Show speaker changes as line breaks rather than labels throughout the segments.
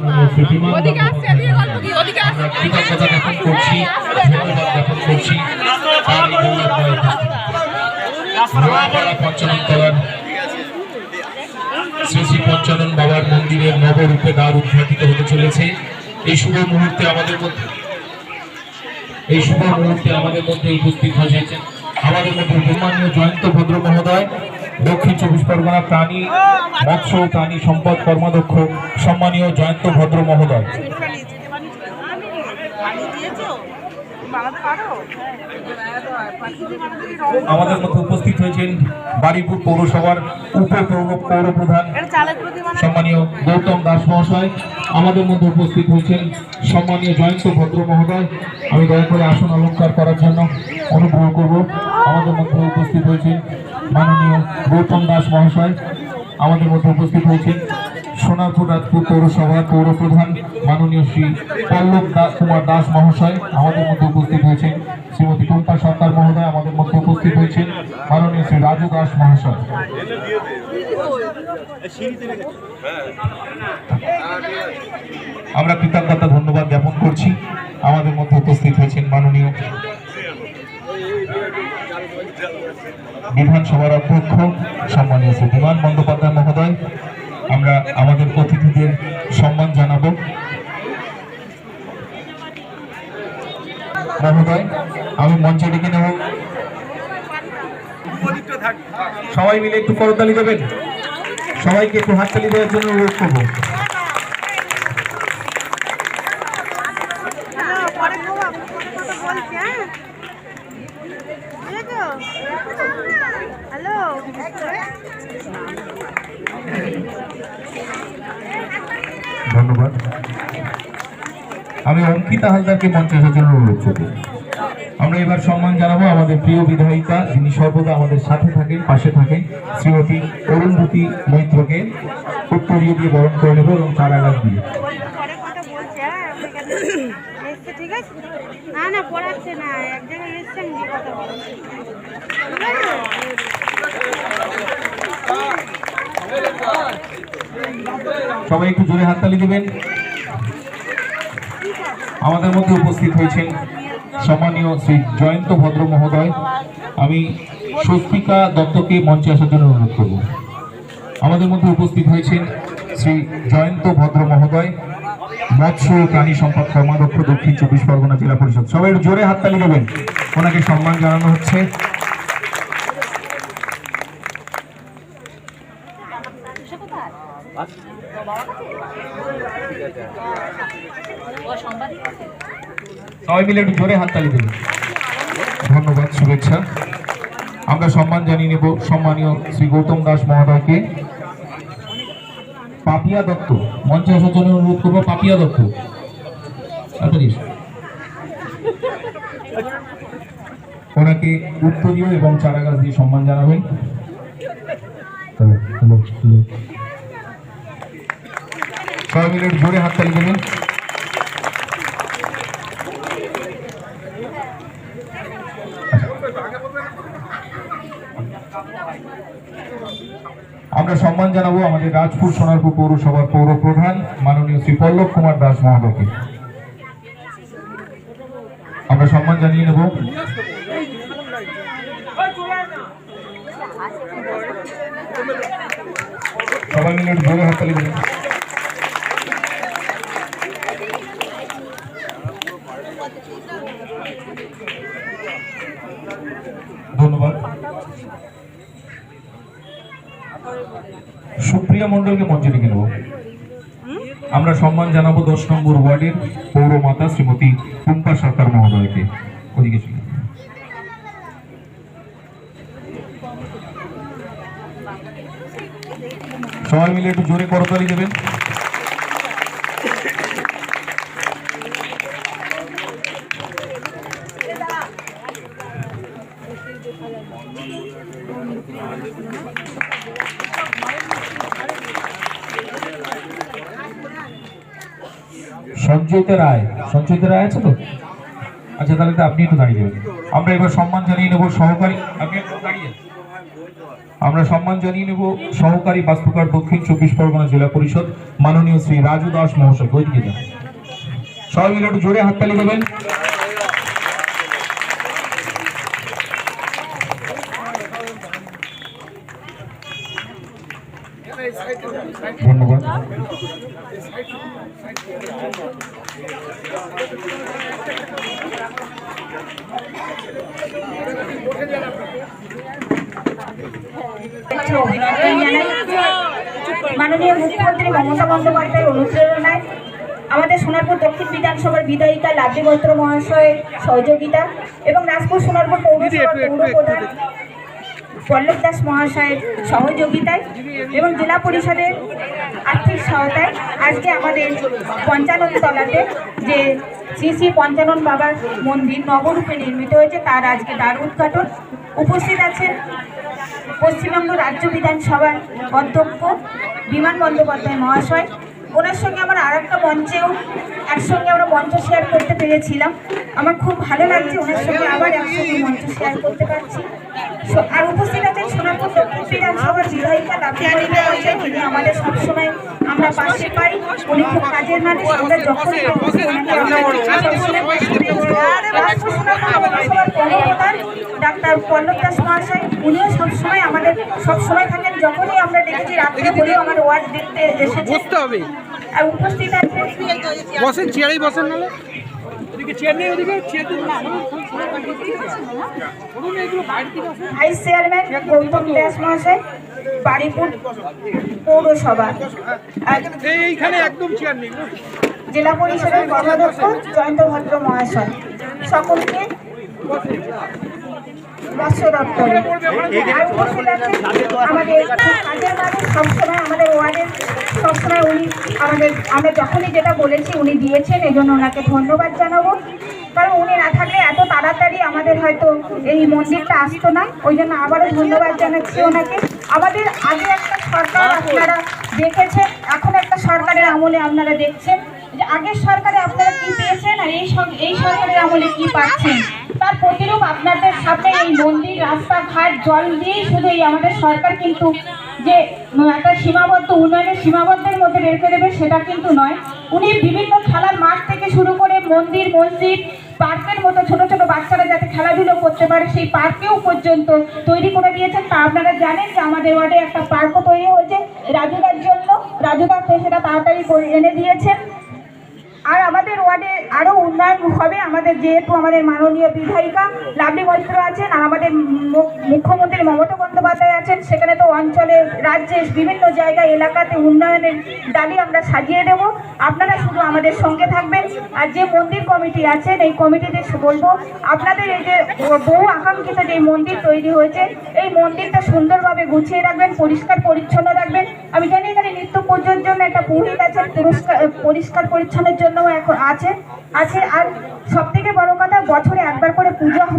শ্রী শ্রী পঞ্চানন বাবার মন্দিরের নবরূপে দ্বার উদ্ঘাটিত হতে চলেছে। এই শুভ মুহূর্তে আমাদের মধ্যে উপস্থিত হয়েছেন আমাদের মধ্যে সম্মানীয় জয়ন্ত ভদ্র মহোদয়, দক্ষিণ 24 পরগনা প্রাণী মৎস্য প্রাণী সম্পদ কর্মাধ্যক্ষ সম্মানীয় জয়ন্ত ভদ্র মহোদয়। আমাদের মধ্যে উপস্থিত হয়েছেন বারুইপুর পৌরসভার পৌর প্রধান সম্মানীয় গৌতম দাস মহাশয়। আমাদের মধ্যে উপস্থিত হয়েছেন সম্মানীয় জয়ন্ত ভদ্র মহোদয়। আমি দয়া করে আসন অলঙ্কার করার জন্য অনুগ্রহ করব। আমাদের মধ্যে উপস্থিত হয়েছেন মাননীয় গৌতম দাস মহাশয়। আমাদের মধ্যে উপস্থিত হয়েছেন সোনারপুর রাজপুর পৌরসভার পৌর প্রধান মাননীয় শ্রী পল্লব কুমার দাস মহাশয়। আমাদের মধ্যে উপস্থিত হয়েছেন শ্রীমতী টুম্পা সরকার মহোদয়। আমাদের মধ্যে উপস্থিত হয়েছেন মাননীয় শ্রী রাজু দাস মহাশয়। আমরা কৃতজ্ঞতা ধন্যবাদ জ্ঞাপন করছি। আমাদের মধ্যে উপস্থিত হয়েছেন মাননীয় বিধানসভার অধ্যক্ষ সম্মানীয় শ্রী বিমান বন্দ্যোপাধ্যায় মহোদয়। আমরা আমাদের অতিথিদের সম্মান জানাবো। মহোদয়, আমি মঞ্চে ডেকে নেব। সবাই মিলে একটু করতালি দেবেন। সবাইকে একটু হাততালি দেওয়ার জন্য অনুরোধ করবো। ধন্যবাদ। আমি অঙ্কিতা হালদারকে মঞ্চে আসার জন্য অনুরোধ করব। আমরা এবার সম্মান জানাবো আমাদের প্রিয় বিধায়িকা, যিনি সর্বদা আমাদের সাথে থাকেন, পাশে থাকেন, শ্রীমতী অরুন্ধতী মৈত্রকে উত্তরীয় দিয়ে বরণ করে নেব এবং চারা গাছ দিয়ে। সবাই একটু জোরে হাততালি দেবেন। আমাদের মধ্যে উপস্থিত হয়েছেন সম্মানীয় শ্রী জয়ন্ত ভদ্র মহোদয়। আমি স্বস্তিকা দত্তকে মঞ্চে আসার জন্য অনুরোধ করব। আমাদের মধ্যে উপস্থিত হয়েছেন শ্রী জয়ন্ত ভদ্র মহোদয়, মৎস্য প্রাণী সম্পদ কর্মাধ্যক্ষ, দক্ষিণ 24 পরগনা জেলা পরিষদ। সবাই একটু জোরে হাততালি দেবেন। ওনাকে সম্মান জানানো হচ্ছে। সবাই মিলে একটু জোরে হাততালি দেবেন। ধন্যবাদ, শুভেচ্ছা। আমরা সম্মান জানিয়ে নেব সম্মানীয় শ্রী গৌতম দাস মহোদয়কে। পাপিয়া দত্ত মঞ্চে আসার জন্য অনুরোধ করবো। পাপিয়া দত্ত ওনাকে উত্তরীয় এবং চারা গাছ দিয়ে সম্মান জানাবেন। সবাই মিলে জোরে হাততালি দেবেন। আমরা সম্মান জানাবো আমাদের রাজপুর সোনারপুর পৌরসভার পৌর প্রধান মাননীয় শ্রী পল্লব কুমার দাস মহোদয়কে। আমরা সম্মান জানিয়ে নেব। সবাই মিলে জোরে হাততালি দেবেন। ধন্যবাদ। সুপ্রিয়া মন্ডলকে মঞ্চে ডেকে নেব। আমরা সম্মান জানাবো 10 নম্বর ওয়ার্ডের পৌরমাতা শ্রীমতী টুম্পা সরকার মহোদয়কে। ওদিকে ছিল সবাই মিলে একটু জোরে করতালি দেবেন। সঞ্চয়িতা রায় আছে তো? আচ্ছা, তাহলে তো আপনি একটু দাঁড়িয়ে যাবেন। আমরা এবার সম্মান জানিয়ে নেব সহকারী। আপনি একটু দাঁড়িয়ে আমরা সম্মান জানিয়ে নেব সহকারী বাস্তুকার দক্ষিণ 24 পরগনা জেলা পরিষদ মাননীয় শ্রী রাজু দাস মহাশয়। ওইদিকে যান, সবাই মিলে একটু জোরে হাততালি দেবেন। ধন্যবাদ।
মাননীয় মুখ্যমন্ত্রী মমতা বন্দ্যোপাধ্যায়ের অনুপ্রেরণায় আমাদের সোনারপুর দক্ষিণ বিধানসভার বিধায়িকা লাভলি মৈত্র মহাশয়ের সহযোগিতা এবং রাজপুর সোনারপুর পৌরসভার পৌরপ্রধান পল্লব দাস মহাশয়ের সহযোগিতায় এবং জেলা পরিষদের আর্থিক সহায়তায় আজকে আমাদের পঞ্চানন তলাতে যে শ্রী শ্রী পঞ্চানন বাবার মন্দির নবরূপে নির্মিত হয়েছে তার আজকে দ্বার উদ্ঘাটন। উপস্থিত আছেন পশ্চিমবঙ্গ রাজ্য বিধানসভার অধ্যক্ষ বিমান বন্দ্যোপাধ্যায় মহাশয়। ওনার সঙ্গে আমার আর একটা মঞ্চেও একসঙ্গে আমরা মঞ্চ শেয়ার করতে পেরেছিলাম। আমার খুব ভালো লাগছে ওনার সঙ্গে আবার একসঙ্গে মঞ্চ শেয়ার করতে পারছি। আর উপস্থিত আছেন সোনারপুর দক্ষিণ বিধানসভার বিধায়িকা লাভলি মৈত্র মহাশয়, যিনি আমাদের সবসময় আমরা পাশে পাই। উনি খুব কাজের মানুষ, আমরা যখনই ডাক্তার পল্লব দাস মহাশয়, উনিও সবসময় আমাদের সবসময় থাকেন। যখনই আমরা দেখেছি রাত্রে বলেও আমার ওয়ার্ড দেখতে এসেছে। আর উপস্থিত আছে
বসেন, চেয়ারেই বসেন,
ভাইস চেয়ারম্যান গৌতম দাস মহাশয়, বারুইপুর পৌরসভা,
এইখানে একদম চেয়ার নেই,
জেলা পরিষদের কর্মাধ্যক্ষ জয়ন্ত ভদ্র মহাশয়, সকলকে মৎস্য দপ্তরে। আর উপস্থিত আছেন আমাদের কাজের মানুষ, সবসময় আমাদের ওয়ার্ডের সবসময় উনি আমরা যখনই যেটা বলেছি উনি দিয়েছেন, এই জন্য ওনাকে ধন্যবাদ জানাবো। কারণ উনি না থাকলে এত তাড়াতাড়ি আমাদের হয়তো এই মন্দিরটা আসতো না, ওই জন্য আবারও ধন্যবাদ জানাচ্ছি ওনাকে। আমাদের আগে একটা সরকার আপনারা দেখেছেন, এখন একটা সরকারের আমলে আপনারা দেখছেন যে আগের সরকারে আপনারা কি পেয়েছেন আর এই সরকারের আমলে কি পাচ্ছেন, তার প্রতিরূপ আপনাদের সামনে এই মন্দির, রাস্তাঘাট, জল দিয়েই শুধু এই আমাদের সরকার কিন্তু যে একটা সীমাবদ্ধ উন্নয়নের সীমাবদ্ধের মধ্যে রেখে দেবে সেটা কিন্তু নয়। উনি বিভিন্ন খেলার মাঠ থেকে শুরু করে মন্দির, মসজিদ, পার্কের মতো ছোট ছোট বাচ্চারা যাতে খেলাধুলো করতে পারে সেই পার্কেও পর্যন্ত তৈরি করে দিয়েছেন। তা আপনারা জানেন যে আমাদের ওয়ার্ডে একটা পার্কও তৈরি হয়েছে রাজুদার জন্য, রাজুদা সেটা তাড়াতাড়ি করে এনে দিয়েছেন। আর আমাদের ওয়ার্ডে আরও উন্নয়ন হবে। আমাদের যেহেতু আমাদের মাননীয় বিধায়িকা লাভলি মৈত্র আছেন আর আমাদের মুখ্যমন্ত্রী মমতা বন্দ্যোপাধ্যায় আছেন, সেখানে তো অঞ্চলে, রাজ্যে, বিভিন্ন জায়গায়, এলাকাতে উন্নয়নের ডালি আমরা সাজিয়ে দেব। আপনারা শুধু আমাদের সঙ্গে থাকবেন। আর যে মন্দির কমিটি আছেন এই কমিটিতে বলবো আপনাদের এই যে বহু আকাঙ্ক্ষিত যে মন্দির তৈরি হয়েছে এই মন্দিরটা সুন্দরভাবে গুছিয়ে রাখবেন, পরিষ্কার পরিচ্ছন্ন রাখবেন। আমি জানি এখানে নিত্য পুজোর জন্য একটা পুরোহিত আছেন, পরিষ্কার পরিচ্ছন্নের জন্য এখন আছে। আর সব থেকে বড় কথা, বছরে একবার করে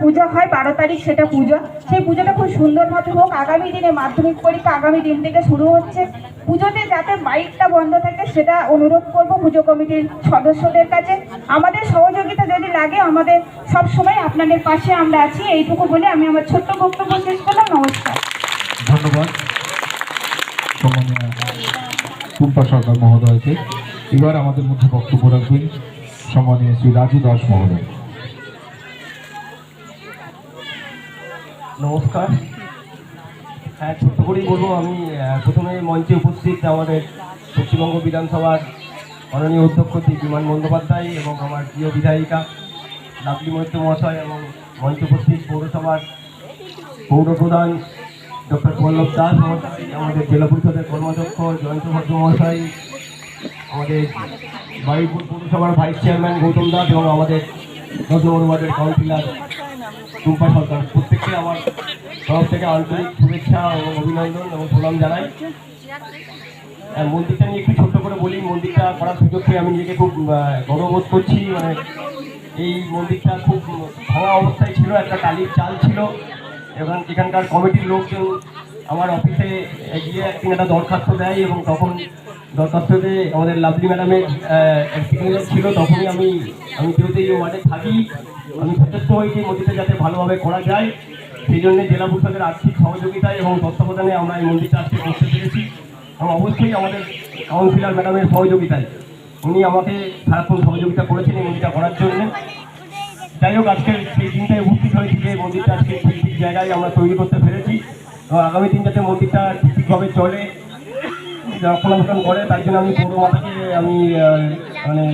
পুজো হয়, 12 তারিখ সেটা পুজো। সেই পুজোটা খুব সুন্দরভাবে হোক। আগামী দিনে মাধ্যমিক পরীক্ষা আগামী দিন থেকে শুরু হচ্ছে। পুজোতে যাতে মাইকটা বন্ধ থাকে সেটা অনুরোধ করব পুজো কমিটির সদস্যদের কাছে। আমাদের সহযোগিতা যদি লাগে, আমাদের সব সময় আপনাদের পাশে আমরা আছি। এইটুকু বলে আমি আমার ছোট্ট বক্তব্য শেষ করলাম। নমস্কার।
ধন্যবাদ সম্মানীয় টুম্পা সরকার মহোদয়কে। এবার আমাদের মধ্যে বক্তব্য রাখবেন সম্মানীয় শ্রী রাজু দাস মহোদয়।
নমস্কার। হ্যাঁ, ছোট্ট করেই বলবো। আমি প্রথমে মঞ্চে উপস্থিত আমাদের পশ্চিমবঙ্গ বিধানসভার মাননীয় অধ্যক্ষ শ্রী বিমান বন্দ্যোপাধ্যায় এবং আমার প্রিয় বিধায়িকা লাভলি মৈত্র মহাশয় এবং মঞ্চে উপস্থিত পৌরসভার পৌরপ্রধান ডক্টর পল্লব দাস মহাশয়, আমাদের জেলা পরিষদের কর্মাধ্যক্ষ জয়ন্ত ভদ্র মহাশয়, আমাদের বারুইপুর পৌরসভার ভাইস চেয়ারম্যান গৌতম দাস এবং আমাদের 10 নম্বর ওয়ার্ডের কাউন্সিলর টুম্পা সরকার, প্রত্যেককে আমার তরফ থেকে আন্তরিক শুভেচ্ছা এবং অভিনন্দন এবং প্রণাম জানাই। মন্দিরটা নিয়ে একটু ছোট্ট করে বলি। মন্দিরটা করার সুযোগ পেয়ে আমি নিজেকে খুব গর্ববোধ করছি। এই মন্দিরটা খুব ভাঙা অবস্থায় ছিল, একটা টালির চাল ছিল এবং এখানকার কমিটির লোকজন আমার অফিসে গিয়ে একদিন একটা দরখাস্ত দেয় এবং তখন দরখাস্ততে আমাদের লাভলি ম্যাডামের সিগনেচার ছিল। তখনই আমি যেহেতু এই ওয়ার্ডে থাকি, আমি সচেষ্ট হয়েছি মন্দিরটা যাতে ভালোভাবে করা যায় সেই জন্য জেলা পরিষদের আর্থিক সহযোগিতায় এবং তত্ত্বাবধানে আমরা এই মন্দিরটা আজকে করতে পেরেছি এবং অবশ্যই আমাদের কাউন্সিলর ম্যাডামের সহযোগিতায় উনি আমাকে সারাক্ষণ সহযোগিতা করেছেন এই মন্দিরটা করার জন্য। যাই হোক, আজকে সেই দিনটায় উপস্থিত হয়েছি যে মন্দিরটা আজকে ঠিক জায়গায় আমরা তৈরি করতে পেরেছি এবং আগামী দিন যাতে মন্দিরটা ঠিকভাবে চলে, রক্ষণাবেক্ষণ করে, তার জন্য আমি পৌরমাতাকে আমি মানে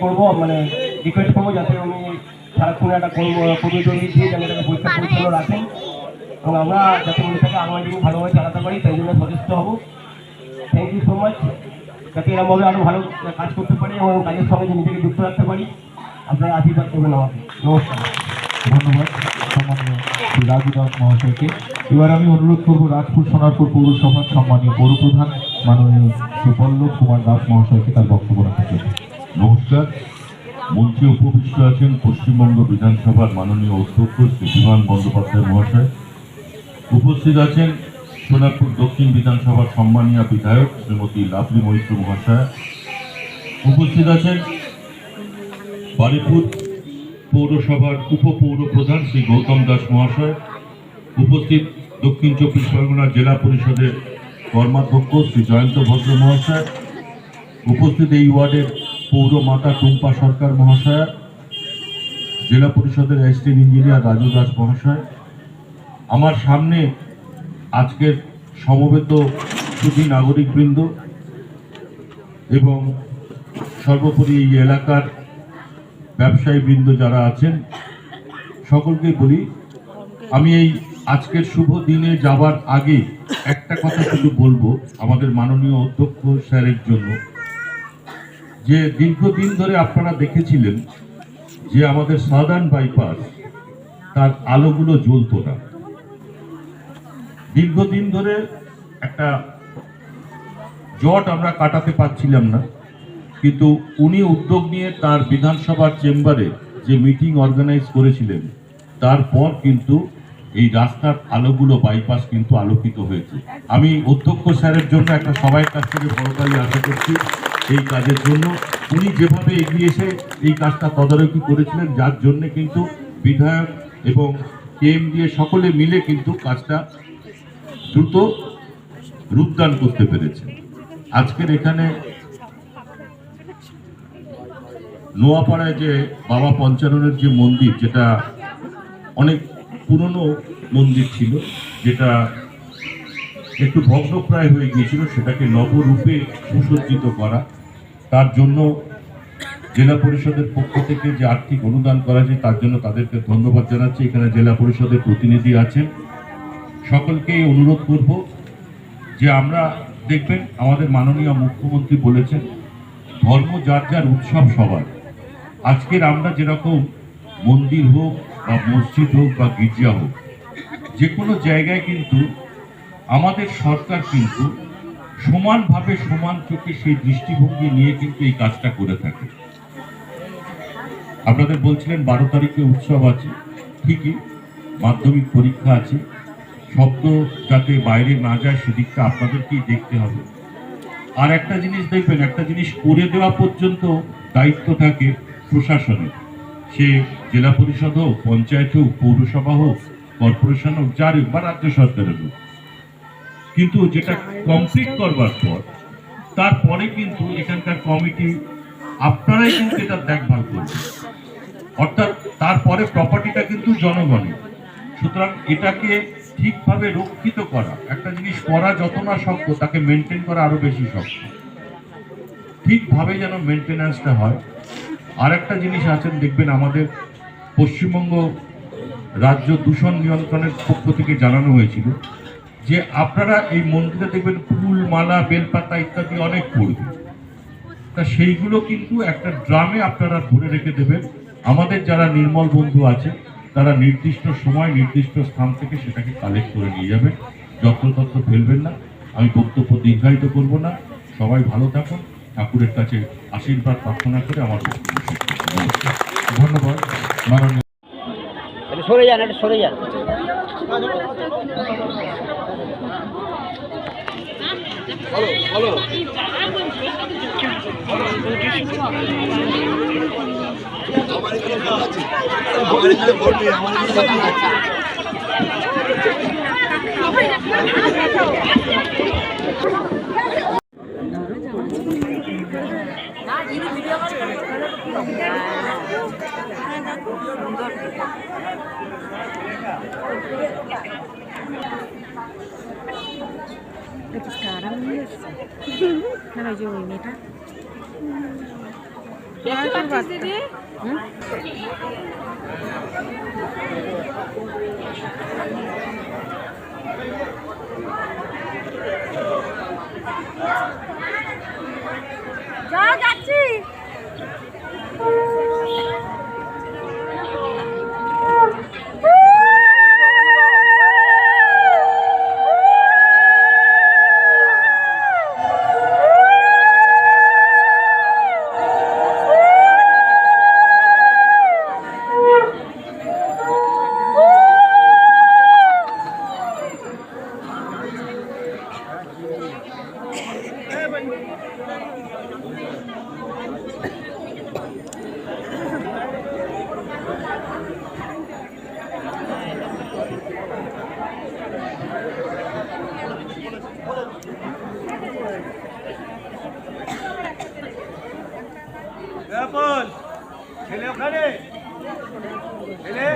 করবো, মানে রিকোয়েস্ট করবো যাতে উনি সারাক্ষণ একটা কর্মী দিয়ে যেন এটাকে পরিষ্কার পরিচ্ছন্ন রাখেন এবং আমরা যাতে মন্দিরটাকে আগামী দিন ভালোভাবে চালাতে পারি তাই জন্য সচেষ্ট হবো। Thank you so much. যাতে এরকমভাবে আরও ভালো কাজ করতে পারি এবং কাজের সঙ্গে নিজেকে যুক্ত রাখতে পারি। আপনারা আশীর্বাদ করবেন আমাকে। নমস্কার।
ধন্যবাদ সম্মানীয় শ্রী রাজু দাস মহাশয়কে। এবার আমি অনুরোধ করব রাজপুর সোনারপুর পৌরসভার সম্মানীয় পৌরপ্রধান মাননীয় শ্রী পল্লব কুমার দাস মহাশয়কে তার বক্তব্য রাখার জন্য।
নমস্কার। মঞ্চে উপবিষ্ট আছেন পশ্চিমবঙ্গ বিধানসভার মাননীয় অধ্যক্ষ শ্রী বিমান বন্দ্যোপাধ্যায় মহাশয়। উপস্থিত আছেন সোনারপুর দক্ষিণ বিধানসভার সম্মানীয় বিধায়ক শ্রীমতী লাভলি মৈত্র মহাশয়। উপস্থিত আছেন বারুইপুর পৌরসভার উপপৌরপ্রধান শ্রী গৌতম দাস মহাশয়। উপস্থিত দক্ষিণ চব্বিশ পরগনা জেলা পরিষদের কর্মাধ্যক্ষ শ্রী জয়ন্ত ভদ্র মহাশয়। উপস্থিত এই ওয়ার্ডের পৌরমাতা টুম্পা সরকার মহাশয়া, জেলা পরিষদের অ্যাসিস্ট্যান্ট ইঞ্জিনিয়ার রাজু দাস মহাশয়। আমার সামনে আজকের সমবেত সুধী নাগরিকবৃন্দ এবং সর্বোপরি এই এলাকার ব্যবসায়ীবৃন্দ যারা আছেন, সকলকেই বলি আমি এই আজকের শুভ দিনে যাবার আগে একটা কথা শুধু বলবো আমাদের মাননীয় অধ্যক্ষ স্যারের জন্য, যে দীর্ঘদিন ধরে আপনারা দেখেছিলেন যে আমাদের সাদার্ন বাইপাস তার আলোগুলো জ্বলতো না। দীর্ঘদিন ধরে একটা জট আমরা কাটাতে পারছিলাম না, কিন্তু উনি উদ্যোগ নিয়ে তার বিধানসভার চেম্বারে যে মিটিং অর্গানাইজ করেছিলেন তারপর কিন্তু এই রাস্তার আলোগুলো বাইপাস কিন্তু আলোকিত হয়েছে। আমি অধ্যক্ষ স্যারের জন্য একটা সবাইয়ের কাছ থেকে বড়কালি আশা করছি এই কাজের জন্য। উনি যেভাবে এগিয়ে এসে এই কাজটা তদারকি করেছিলেন, যার জন্য কিন্তু বিধায়ক এবং কেএমডিএ সকলে মিলে কিন্তু কাজটা দ্রুত রূপদান করতে পেরেছে। আজকের এখানে নোয়াপাড়ায় যে বাবা পঞ্চাননের যে মন্দির, যেটা অনেক পুরনো মন্দির ছিল, যেটা একটু ভগ্নপ্রায় হয়ে গিয়েছিল, সেটাকে নবরূপে সুসজ্জিত করা, তার জন্য জেলা পরিষদের পক্ষ থেকে যে আর্থিক অনুদান করা যায় তার জন্য তাদেরকে ধন্যবাদ জানাচ্ছি। এখানে জেলা পরিষদের প্রতিনিধি আছেন, সকলকে অনুরোধ করব যে আমরা দেখবেন আমাদের মাননীয় মুখ্যমন্ত্রী বলেছেন ধর্ম যার যার, উৎসব সবার। আজকের আমরা যেরকম মন্দির হোক বা মসজিদ হোক বা গির্জা হোক, যে কোনো জায়গায় কিন্তু আমাদের সরকার কিন্তু সমানভাবে সমান চোখে সেই দৃষ্টিভঙ্গি নিয়ে কিন্তু এই কাজটা করে থাকে। আপনাদের বলছিলেন 12 তারিখে উৎসব আছে, ঠিকই মাধ্যমিক পরীক্ষা আছে, শব্দ যাতে বাইরে না যায় সেদিকটা আপনাদেরকেই দেখতে হবে। আর একটা জিনিস দেখবেন, একটা জিনিস করে দেওয়া পর্যন্ত দায়িত্ব থাকে প্রশাসনের, সে জেলা পরিষদ হোক, পঞ্চায়েত হোক, পৌরসভা হোক, কর্পোরেশন হোক, যার হোক বা রাজ্য সরকারের হোক। কিন্তু যেটা কমপ্লিট করবার পর তারপরে কিন্তু এখানকার কমিটি আপনারাই কিন্তু এটা দেখভাল করবেন, অর্থাৎ তারপরে প্রপার্টিটা কিন্তু জনগণের। সুতরাং এটাকে ঠিকভাবে রক্ষিত করা, একটা জিনিস করা যত না শক্ত, তাকে মেনটেন করা আরো বেশি শক্ত। ঠিকভাবে যেন মেনটেন্যান্সটা হয়। আর একটা জিনিস আছেন, দেখবেন আমাদের পশ্চিমবঙ্গ রাজ্য দূষণ নিয়ন্ত্রণের পক্ষ থেকে জানানো হয়েছিল যে আপনারা এই মন্দিরে দেখবেন ফুল, মালা, বেলপাতা ইত্যাদি অনেক পড়বে, তা সেইগুলো কিন্তু একটা ড্রামে আপনারা ভরে রেখে দেবেন। আমাদের যারা নির্মল বন্ধু আছে তারা নির্দিষ্ট সময় নির্দিষ্ট স্থান থেকে সেটাকে কালেক্ট করে নিয়ে যাবেন, যত্রতত্র ফেলবেন না। আমি বক্তব্য দীর্ঘায়িত করব না, সবাই ভালো থাকুন, ঠাকুরের কাছে আশীর্বাদ প্রার্থনা করে আমার বক্তব্য শেষ করছি।
ধন্যবাদ মাননীয়।
সরে যান, এটা সরে যান।
আমার এখানে ভোট নেই, আমার এখানে ভোট নেই।
যাচ্ছি।
ছেলে ওখানে ছেলে